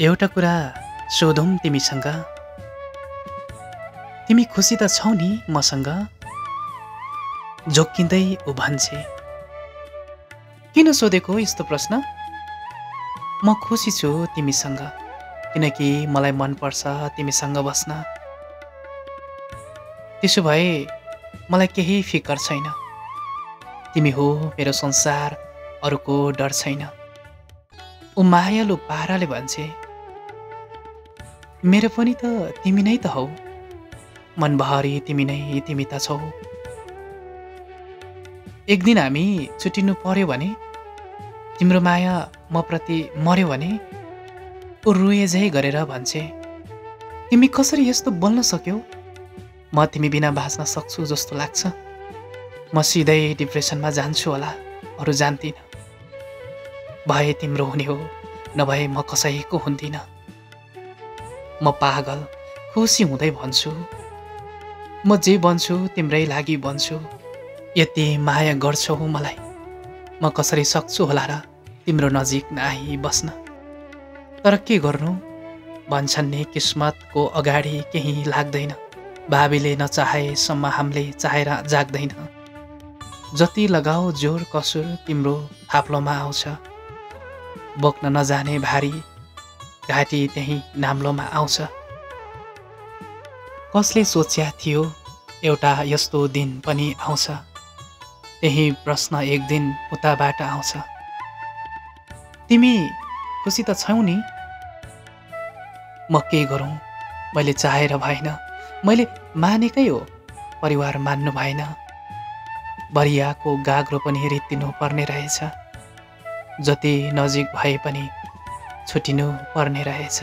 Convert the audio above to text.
एउटा कुरा सोधौँ तिमीसँग, तिमी खुसी त छौ नि मसँग? झोक्किँदै ऊ भन्छे। किन सोधेको यस्तो प्रश्न? म खुसी छु तिमीसँग, किनकि मलाई मनपर्छ तिमीसँग बस्न। त्यसो भए मलाई केही फिकर छैन, तिमी हो मेरो संसार, अरूको डर छैन। ऊ मायालु पाराले भन्छे, मेरो पनि त तिमी नै त हौ, मनभरि तिमी नै तिमी त छौ। एक दिन हामी छुट्टिनु पर्यो भने, तिम्रो माया म प्रति मर्यो भने, ऊ रुएझै गरेर भन्छे, तिमी कसरी यस्तो बोल्न सक्यौ? म तिमी बिना बाँच्न सक्छु जस्तो लाग्छ। म सिधै डिप्रेसनमा जान्छु होला, अरू जान्दिनँ। भए तिम्रो हुने हो, नभए म कसैको हुन्दिनँ। म पागल खुसी हुँदै भन्छु, म जे बन्छु तिम्रै लागि बन्छु। यति माया गर्छौ मलाई, म कसरी सक्छु होला र तिम्रो नजिक नआई बस्न। तर के गर्नु, भन्छन् नि किस्मतको अगाडि केही लाग्दैन। भावीले नचाहेसम्म हामीले चाहेर जाग्दैन। जति लगाऊ जोर कसुर तिम्रो थाप्लोमा आउँछ। बोक्न नजाने भारी घाँटी त्यही नाम्लोमा आउँछ। कसले सोच्या थियो एउटा यस्तो दिन पनि आउँछ? त्यही प्रश्न एक दिन उताबाट आउँछ। तिमी खुसी त छौ नि? म के गरौँ, मैले चाहेर भएन, मैले मानेकै हो, परिवार मान्नु भएन। बरियाको गाग्रो पनि रित्तिनु पर्ने रहेछ, जति नजिक भए पनि छुटिनु पर्ने रहेछ।